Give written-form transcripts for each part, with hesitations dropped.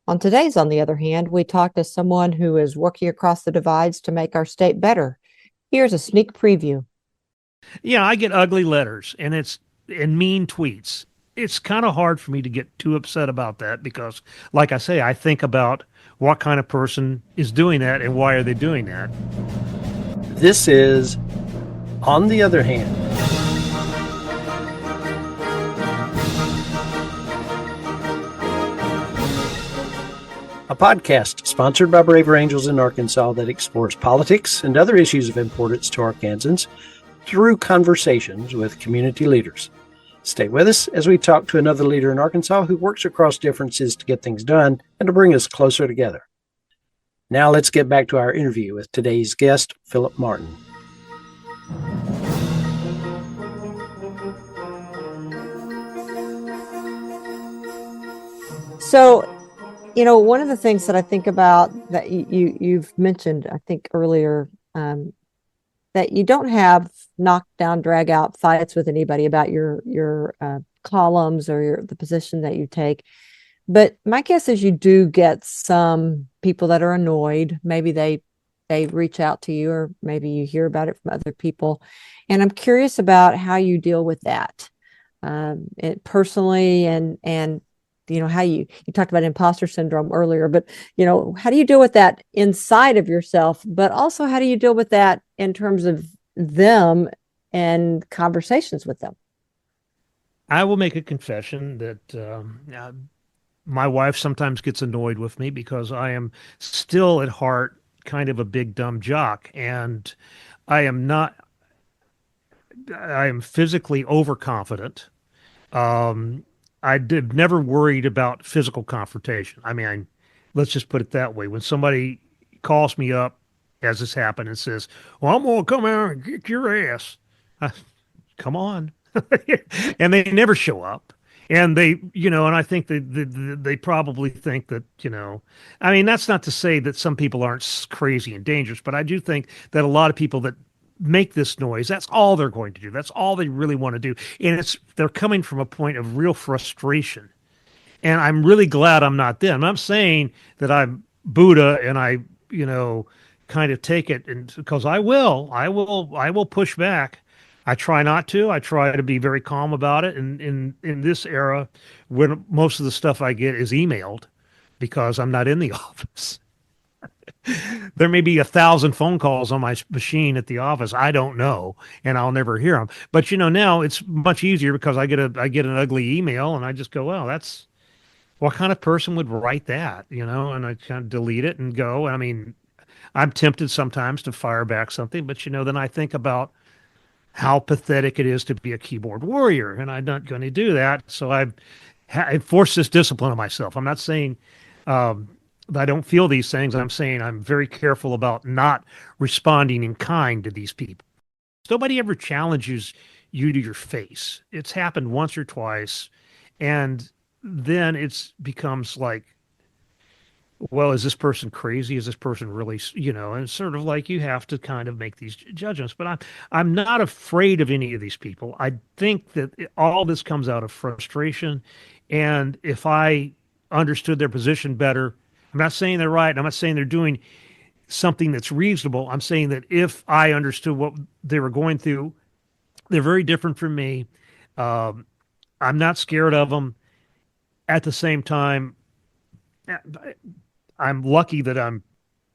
On today's, on the other hand, we talk to someone who is working across the divides to make our state better. Here's a sneak preview. Yeah, I get ugly letters and mean tweets. It's kind of hard for me to get too upset about that because, like I say, I think about what kind of person is doing that and why are they doing that. This is On the Other Hand. A podcast sponsored by Braver Angels in Arkansas that explores politics and other issues of importance to Arkansans through conversations with community leaders. Stay with us as we talk to another leader in Arkansas who works across differences to get things done and to bring us closer together. Now let's get back to our interview with today's guest, Philip Martin. So, one of the things that I think about that you've mentioned, I think earlier, that you don't have knockdown, drag out fights with anybody about your columns or the position that you take. But my guess is you do get some people that are annoyed. Maybe they reach out to you, or maybe you hear about it from other people. And I'm curious about how you deal with that, personally, and how you talked about imposter syndrome earlier, but how do you deal with that inside of yourself, but also how do you deal with that in terms of them and conversations with them? I will make a confession that my wife sometimes gets annoyed with me because I am still at heart kind of a big dumb jock, and I am not. I am physically overconfident. I did never worried about physical confrontation. I mean, let's just put it that way. When somebody calls me up, as this happened, and says, "Well, I'm gonna come out and kick your ass," I, come on, and they never show up. And and I think they probably think that, I mean, that's not to say that some people aren't crazy and dangerous, but I do think that a lot of people that make this noise, that's all they're going to do. That's all they really want to do. And they're coming from a point of real frustration. And I'm really glad I'm not them. I'm saying that I'm Buddha and I, kind of take it, and because I will push back. I try not to. I try to be very calm about it. And in this era, when most of the stuff I get is emailed because I'm not in the office. There may be 1,000 phone calls on my machine at the office. I don't know, and I'll never hear them. But now it's much easier because I get an ugly email, and I just go, well, that's what kind of person would write that, and I kind of delete it and go. I mean, I'm tempted sometimes to fire back something, but then I think about how pathetic it is to be a keyboard warrior, and I'm not going to do that. So I forced this discipline on myself. I'm not saying I don't feel these things. I'm saying I'm very careful about not responding in kind to these people. Nobody ever challenges you to your face. It's happened once or twice, and then it becomes like, well, is this person crazy? Is this person really, and it's sort of like you have to kind of make these judgments. But I'm not afraid of any of these people. I think that all this comes out of frustration, and if I understood their position better, I'm not saying they're right. I'm not saying they're doing something that's reasonable. I'm saying that if I understood what they were going through, they're very different from me. Um, I'm not scared of them. At the same time, I'm lucky that I'm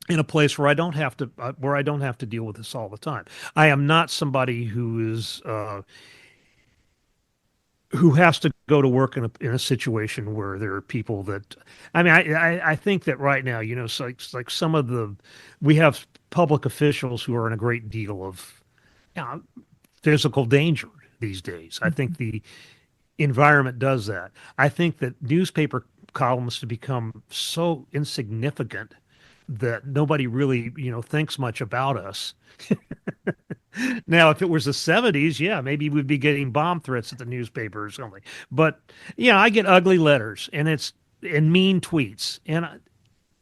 in a place where I don't have to deal with this all the time. I am not somebody who has to go to work in a situation where there are people that, I mean, I think that right now, it's like we have public officials who are in a great deal of, physical danger these days. I think the environment does that. I think that newspaper columnists have become so insignificant that nobody really, thinks much about us. Now, if it was the 70s, yeah, maybe we'd be getting bomb threats at the newspaper or something. But yeah, I get ugly letters and mean tweets. And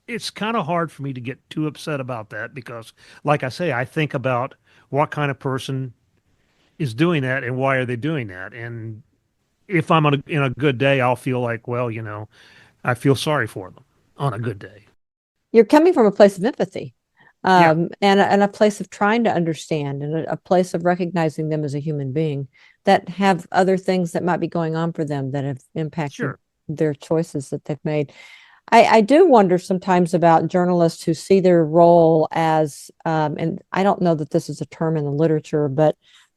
it's kind of hard for me to get too upset about that because, like I say, I think about what kind of person is doing that and why are they doing that. And if I'm in a good day, I'll feel like, well, I feel sorry for them. on a good day. You're coming from a place of empathy, Yeah, and a place of trying to understand, and a place of recognizing them as a human being that have other things that might be going on for them that have impacted sure. their choices that they've made. I do wonder sometimes about journalists who see their role as, and I don't know that this is a term in the literature, but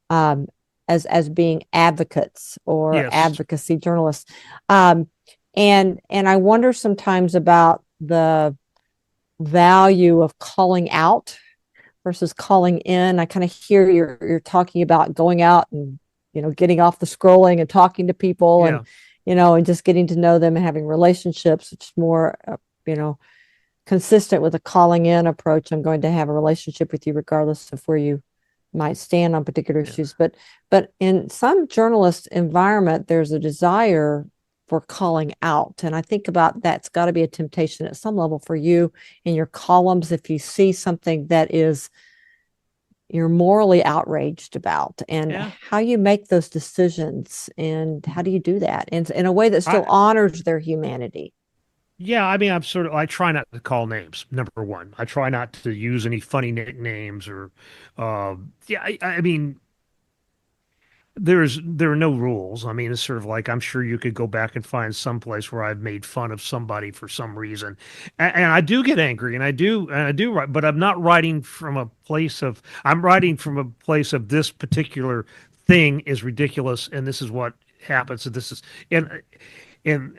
um, as being advocates or Yes. advocacy journalists, um, and I wonder sometimes about the value of calling out versus calling in. I kind of hear you're talking about going out and getting off the scrolling and talking to people and Yeah. and just getting to know them and having relationships. It's more you know consistent with a calling in approach. I'm going to have a relationship with you regardless of where you might stand on particular Yeah. issues. But in some journalist environment, there's a desire for calling out. And I think about that's got to be a temptation at some level for you in your columns. If you see something that is you're morally outraged about, and Yeah. how you make those decisions, and how do you do that in a way that still I honors their humanity. Yeah, I mean, I try not to call names, number one. I try not to use any funny nicknames or, yeah, I mean, there are no rules. I mean, it's sort of like I'm sure you could go back and find some place where I've made fun of somebody for some reason, and I do get angry, and I do write, but I'm not writing from a place of I'm writing from a place of this particular thing is ridiculous, and this is what happens, and this is and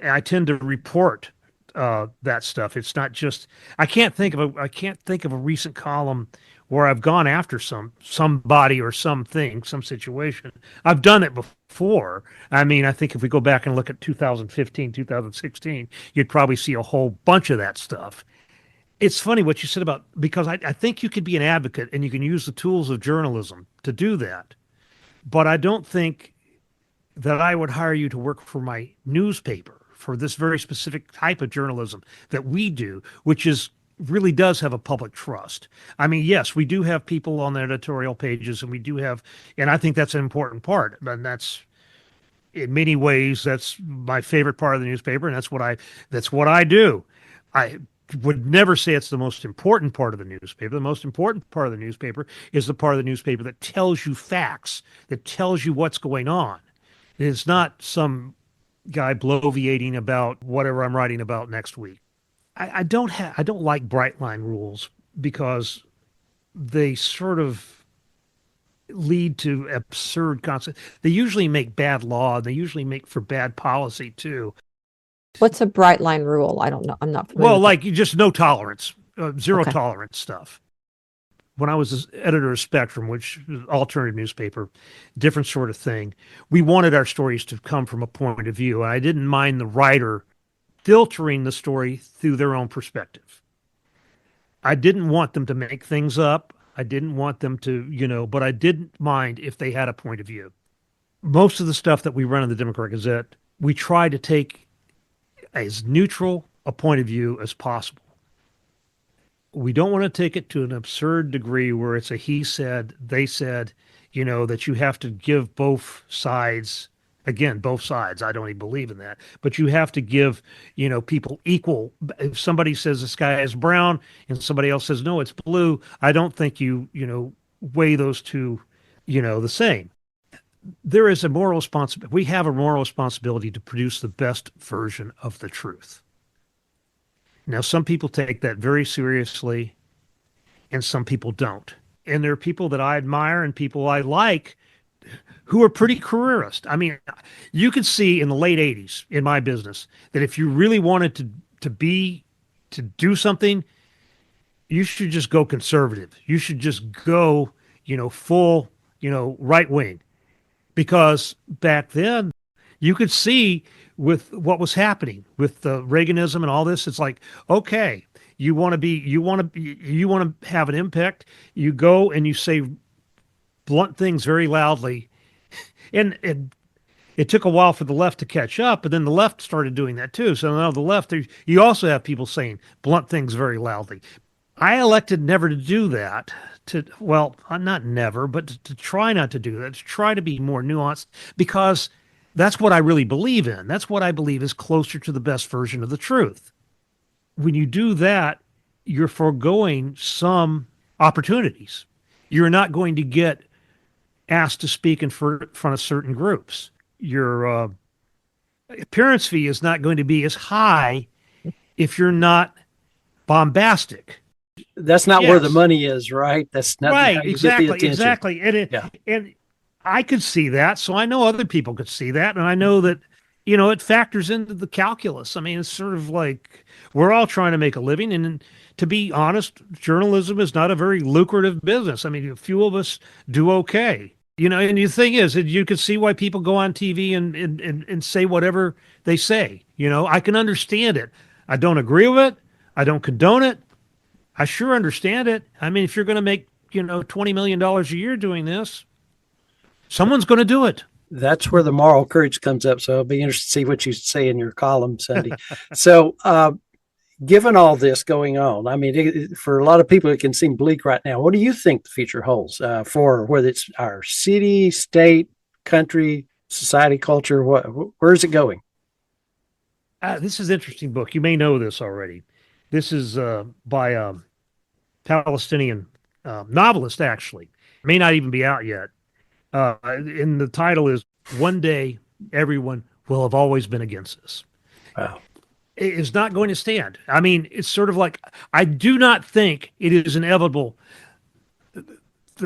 I tend to report that stuff. It's not just I can't think of a recent column where I've gone after somebody or something, some situation. I've done it before. I mean, I think if we go back and look at 2015, 2016, you'd probably see a whole bunch of that stuff. It's funny what you said about because I think you could be an advocate and you can use the tools of journalism to do that. But I don't think that I would hire you to work for my newspaper for this very specific type of journalism that we do, which is really does have a public trust. I mean, yes, we do have people on the editorial pages and we do have, and I think that's an important part. And that's in many ways, that's my favorite part of the newspaper. And that's what I do. I would never say it's the most important part of the newspaper. The most important part of the newspaper is the part of the newspaper that tells you facts, that tells you what's going on. It's not some guy bloviating about whatever I'm writing about next week. I don't like bright line rules because they sort of lead to absurd concepts. They usually make bad law. They usually make for bad policy too. What's a bright line rule? I don't know. I'm not familiar Well, with that. like just no tolerance, zero Okay. tolerance stuff. When I was editor of Spectrum, which is an alternative newspaper, different sort of thing, we wanted our stories to come from a point of view. And I didn't mind the writer filtering the story through their own perspective. I didn't want them to make things up. I didn't want them to, but I didn't mind if they had a point of view. Most of the stuff that we run in the Democrat-Gazette, we try to take as neutral a point of view as possible. We don't want to take it to an absurd degree where it's a he said, they said, that you have to give both sides, again, both sides. I don't even believe in that, but you have to give, people equal. If somebody says the sky is brown and somebody else says, no, it's blue, I don't think weigh those two, the same. There is a moral responsibility. We have a moral responsibility to produce the best version of the truth. Now, some people take that very seriously and some people don't. And there are people that I admire and people I like who are pretty careerist. I mean, you could see in the late 80s in my business that if you really wanted to do something, you should just go conservative. You should just go, full, right wing. Because back then you could see with what was happening with the Reaganism and all this, it's like, okay, you want to have an impact. You go and you say blunt things very loudly. And it took a while for the left to catch up, but then the left started doing that too. So now the left, you also have people saying blunt things very loudly. I elected never to do that. Well, not never, but to try not to do that, to try to be more nuanced, because that's what I really believe in. That's what I believe is closer to the best version of the truth. when you do that, you're foregoing some opportunities. You're not going to get asked to speak in front of certain groups. Your appearance fee is not going to be as high if you're not bombastic. That's not where the Yes. money is, right? That's not how Right, you get the exactly, attention. exactly. And Yeah. I could see that, so I know other people could see that, and I know that, it factors into the calculus. I mean, it's sort of like we're all trying to make a living, and to be honest, journalism is not a very lucrative business. I mean, a few of us do okay. And the thing is that you can see why people go on TV and say whatever they say. I can understand it. I don't agree with it. I don't condone it. I sure understand it. I mean, if you're going to make, $20 million a year doing this, someone's going to do it. That's where the moral courage comes up. So I'll be interested to see what you say in your column, Sunday. So, given all this going on, I mean, for a lot of people, it can seem bleak right now. What do you think the future holds for whether it's our city, state, country, society, culture? Where is it going? This is an interesting book. You may know this already. This is by a Palestinian novelist, actually. It may not even be out yet. And the title is One Day Everyone Will Have Always Been Against Us. Wow. It is not going to stand. I mean, it's sort of like, I do not think it is inevitable.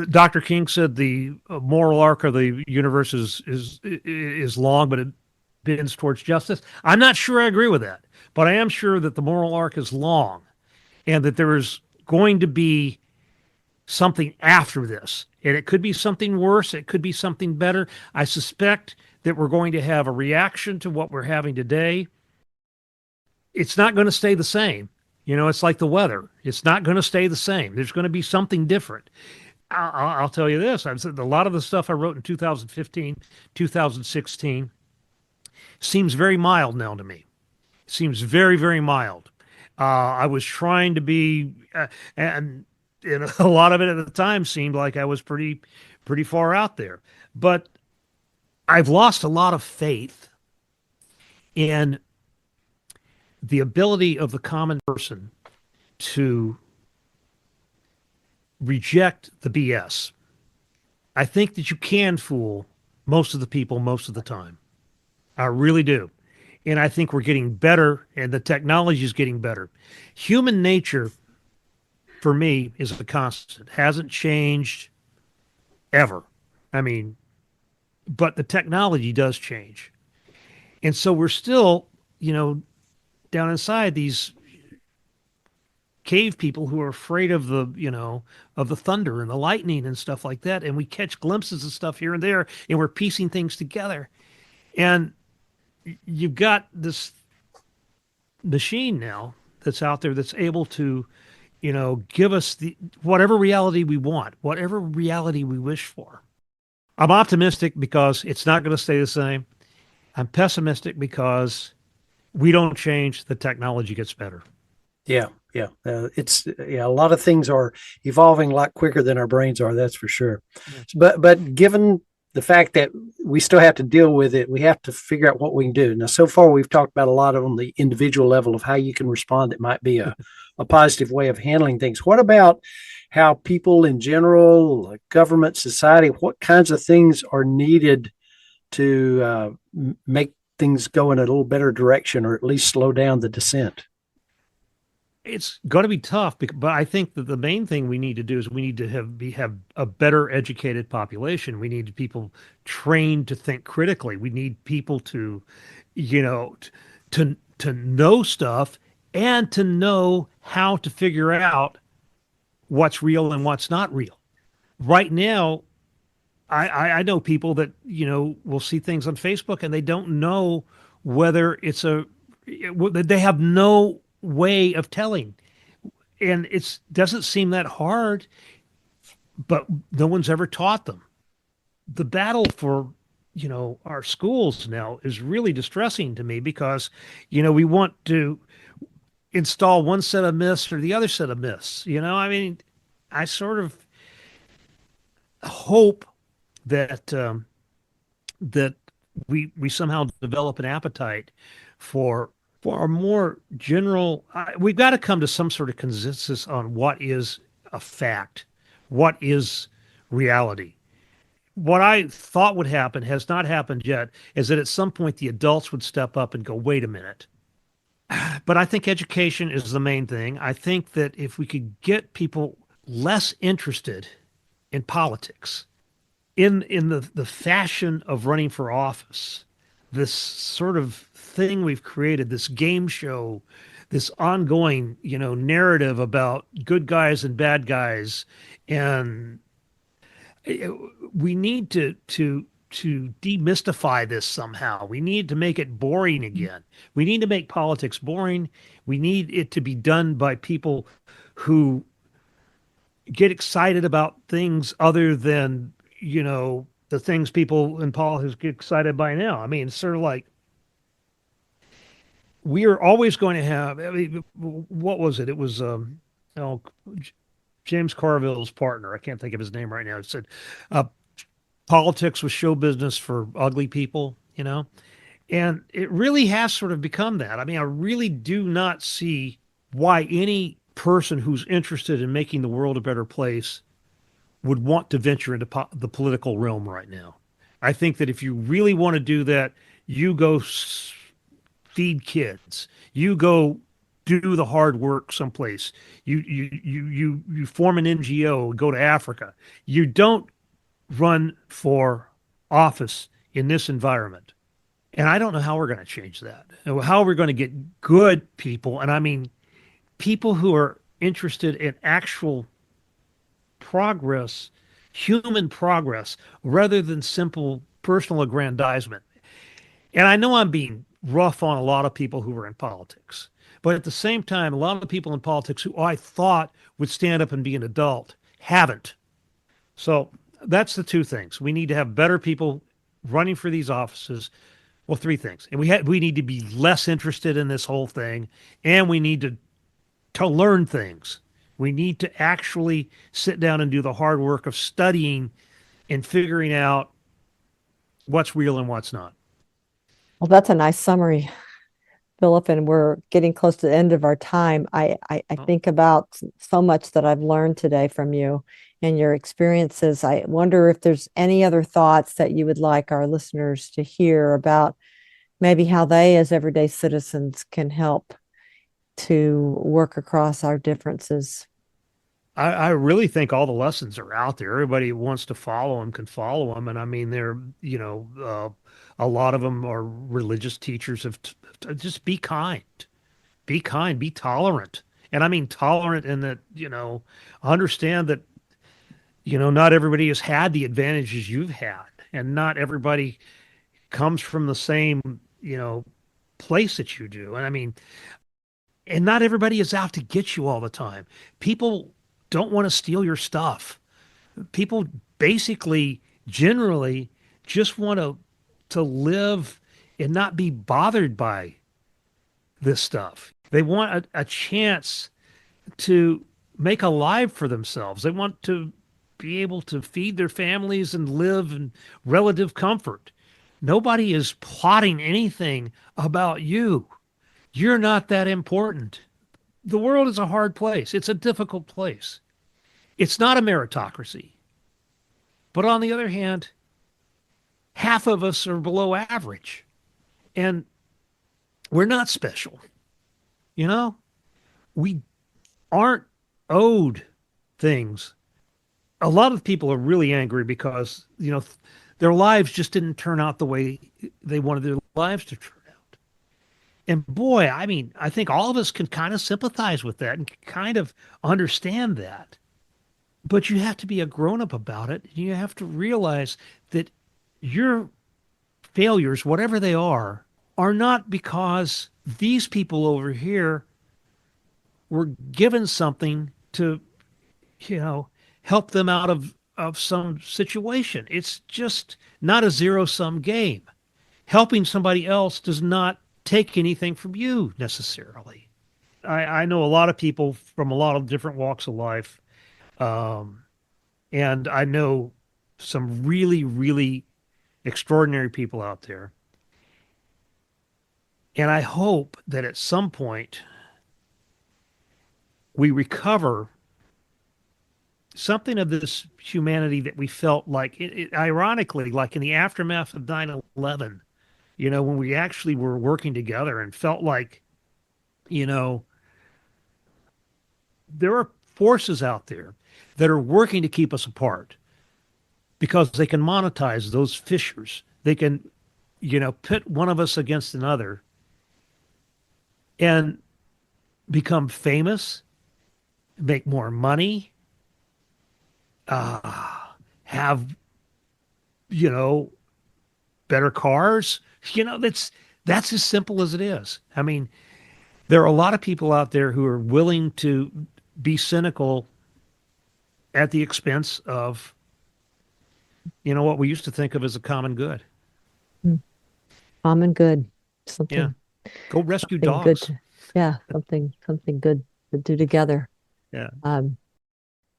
Dr. King said the moral arc of the universe is long, but it bends towards justice. I'm not sure I agree with that, but I am sure that the moral arc is long and that there is going to be something after this. And it could be something worse. It could be something better. I suspect that we're going to have a reaction to what we're having today. It's not going to stay the same. It's like the weather. It's not going to stay the same. There's going to be something different. I'll tell you this. I've said a lot of the stuff I wrote in 2015, 2016 seems very mild now to me. It seems very, very mild. I was trying to be, and a lot of it at the time seemed like I was pretty far out there. But I've lost a lot of faith in the ability of the common person to reject the BS. I think that you can fool most of the people most of the time. I really do. And I think we're getting better and the technology is getting better. Human nature, for me, is a constant. It hasn't changed ever. I mean, but the technology does change. And so we're still, down inside these cave people who are afraid of the thunder and the lightning and stuff like that. And we catch glimpses of stuff here and there and we're piecing things together. And you've got this machine now that's out there that's able to, give us whatever reality we want, whatever reality we wish for. I'm optimistic because it's not going to stay the same. I'm pessimistic because we don't change, the technology gets better. Yeah. A lot of things are evolving a lot quicker than our brains are. That's for sure. Yeah. But given the fact that we still have to deal with it, we have to figure out what we can do. Now, so far, we've talked about a lot on the individual level of how you can respond. That might be a positive way of handling things. What about how people in general, like government, society, what kinds of things are needed to make things go in a little better direction, or at least slow down the descent? It's going to be tough, but I think that the main thing we need to do is we need to have a better educated population. We need people trained to think critically. We need people to, to know stuff and to know how to figure out what's real and what's not real. Right now, I know people that, will see things on Facebook and they don't know whether they have no way of telling. And it doesn't seem that hard, but no one's ever taught them. The battle for, our schools now is really distressing to me because, we want to install one set of myths or the other set of myths. I mean, I sort of hope that that we somehow develop an appetite for for a more general, we've got to come to some sort of consensus on what is a fact, what is reality. What I thought would happen has not happened yet, is that at some point the adults would step up and go, wait a minute. But I think education is the main thing. I think that if we could get people less interested in politics, in the fashion of running for office, this sort of thing we've created, this game show, this ongoing, narrative about good guys and bad guys, and we need to demystify this somehow. We need to make it boring again. We need to make politics boring. We need it to be done by people who get excited about things other than, the things people in politics get excited by now. I mean, it's sort of like we are always going to have, I mean, what was it? It was oh, James Carville's partner. I can't think of his name right now. It said, uh, politics was show business for ugly people. And it really has sort of become that. I mean, I really do not see why any person who's interested in making the world a better place would want to venture into the political realm right now. I think that if you really want to do that, you go feed kids. You go do the hard work someplace. You form an NGO, go to Africa. You don't run for office in this environment. And I don't know how we're going to change that. How we're going to get good people, and I mean people who are interested in actual progress, human progress, rather than simple personal aggrandizement. And I know I'm being rough on a lot of people who are in politics, but at the same time, a lot of people in politics who I thought would stand up and be an adult haven't. So that's the two things. We need to have better people running for these offices. Well, three things. And we need to be less interested in this whole thing, and we need to learn things. We need to actually sit down and do the hard work of studying and figuring out what's real and what's not. Well, that's a nice summary, Philip, and we're getting close to the end of our time. I think about so much that I've learned today from you and your experiences. I wonder if there's any other thoughts that you would like our listeners to hear about maybe how they, as everyday citizens, can help to work across our differences. I really think all the lessons are out there. Everybody who wants to follow them can follow them. And I mean, a lot of them are religious teachers of just be kind, be tolerant. And I mean, tolerant in that, understand that, not everybody has had the advantages you've had, and not everybody comes from the same, place that you do. And I mean, and not everybody is out to get you all the time. People don't want to steal your stuff. People basically, generally, just want to live and not be bothered by this stuff. They want a chance to make a life for themselves. They want to be able to feed their families and live in relative comfort. Nobody is plotting anything about you. You're not that important. The world is a hard place. It's a difficult place. It's not a meritocracy. But on the other hand, half of us are below average. And we're not special. We aren't owed things. A lot of people are really angry because, their lives just didn't turn out the way they wanted their lives to turn out. And boy, I mean, I think all of us can kind of sympathize with that and kind of understand that. But you have to be a grown-up about it. You have to realize that your failures, whatever they are not because these people over here were given something to, help them out of some situation. It's just not a zero-sum game. Helping somebody else does not take anything from you necessarily. I know a lot of people from a lot of different walks of life. And I know some really, really extraordinary people out there. And I hope that at some point we recover something of this humanity that we felt like, ironically, like in the aftermath of 9/11, when we actually were working together and felt like, you know, there are forces out there that are working to keep us apart because they can monetize those fissures. They can, pit one of us against another and become famous, make more money, have, you know, better cars. That's as simple as it is. I mean, there are a lot of people out there who are willing to be cynical at the expense of, what we used to think of as a common good. Mm. Common good. Yeah. Go rescue Something good dogs. something good to do together. Yeah.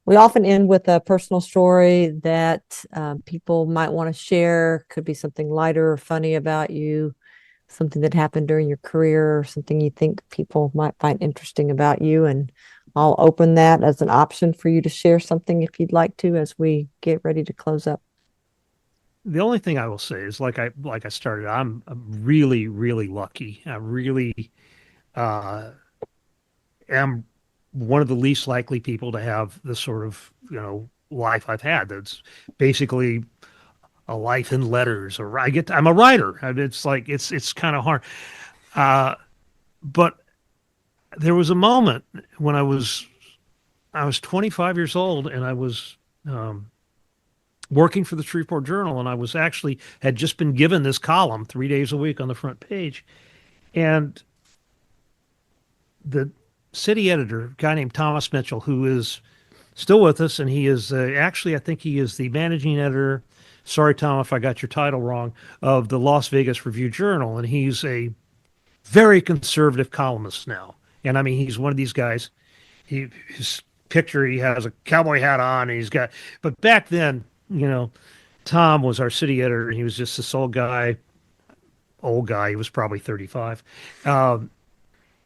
We often end with a personal story that people might want to share. Could be something lighter or funny about you, something that happened during your career, or something you think people might find interesting about you. And I'll open that as an option for you to share something if you'd like to as we get ready to close up. The only thing I will say is like I started, I'm really, really lucky. I really uh, am one of the least likely people to have the sort of, life I've had. That's basically a life in letters, or I'm a writer. It's like, it's kind of hard. But there was a moment when I was 25 years old, and I was working for the Shreveport Journal, and I was actually had just been given this column 3 days a week on the front page. And the city editor, a guy named Thomas Mitchell, who is still with us, and he is actually, I think he is the managing editor. Sorry, Tom, if I got your title wrong, of the Las Vegas Review-Journal, and he's a very conservative columnist now. And I mean, he's one of these guys. His picture, he has a cowboy hat on, and but back then, Tom was our city editor, and he was just this old guy. He was probably 35.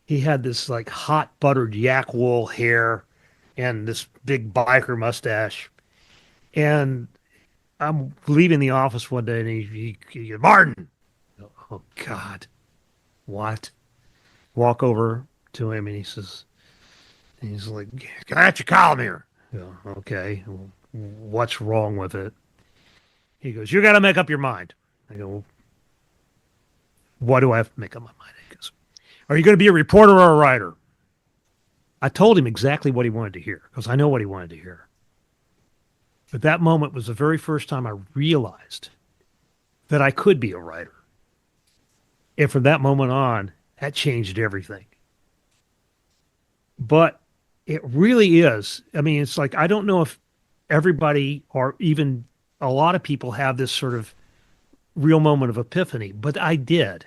He had this like hot buttered yak wool hair and this big biker mustache. And I'm leaving the office one day, and he Martin. Oh God, what? Walk over to him, and he's like, "Can I have your column here?" Okay. Well, what's wrong with it? He goes, "You got to make up your mind." I go, well, "What do I have to make up my mind?" He goes, "Are you going to be a reporter or a writer?" I told him exactly what he wanted to hear, because I know what he wanted to hear. But that moment was the very first time I realized that I could be a writer. And from that moment on, that changed everything. But it really is. I mean, it's like, I don't know if everybody, or even a lot of people, have this sort of real moment of epiphany, but I did.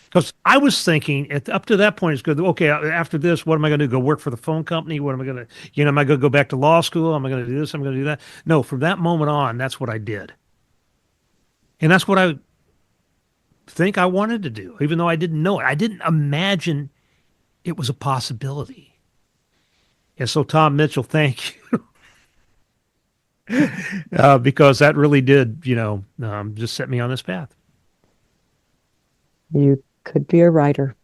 Because I was thinking up to that point, it's good. Okay, after this, what am I going to do? Go work for the phone company? What am I going to, am I going to go back to law school? Am I going to do this? Am I going to do that? No, from that moment on, that's what I did. And that's what I think I wanted to do, even though I didn't know it. I didn't imagine it was a possibility. And so, Tom Mitchell, thank you. Because that really did, just set me on this path. You could be a writer.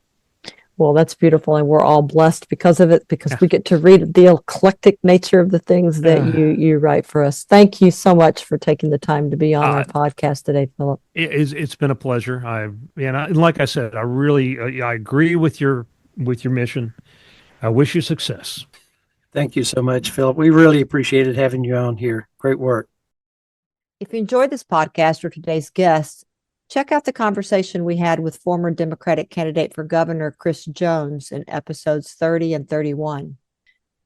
Well, that's beautiful, and we're all blessed because of it, because we get to read the eclectic nature of the things that you write for us. Thank you so much for taking the time to be on our podcast today, Philip. It's been a pleasure. And like I said, I really I agree with your mission. I wish you success. Thank you so much, Philip. We really appreciated having you on here. Great work. If you enjoyed this podcast or today's guest, check out the conversation we had with former Democratic candidate for governor Chris Jones in episodes 30 and 31.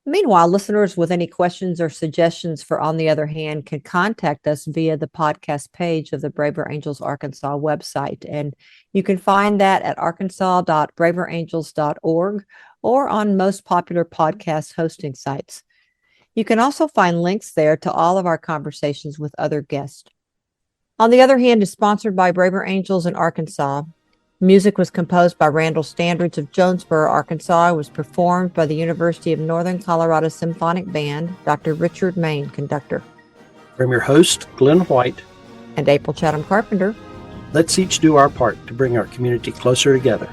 Meanwhile, listeners with any questions or suggestions for On the Other Hand can contact us via the podcast page of the Braver Angels Arkansas website. And you can find that at arkansas.braverangels.org or on most popular podcast hosting sites. You can also find links there to all of our conversations with other guests. On the Other Hand is sponsored by Braver Angels in Arkansas. Music was composed by Randall Standards of Jonesboro, Arkansas, and was performed by the University of Northern Colorado Symphonic Band, Dr. Richard Main, conductor. From your host, Glenn White, And April Chatham Carpenter. let's each do our part to bring our community closer together.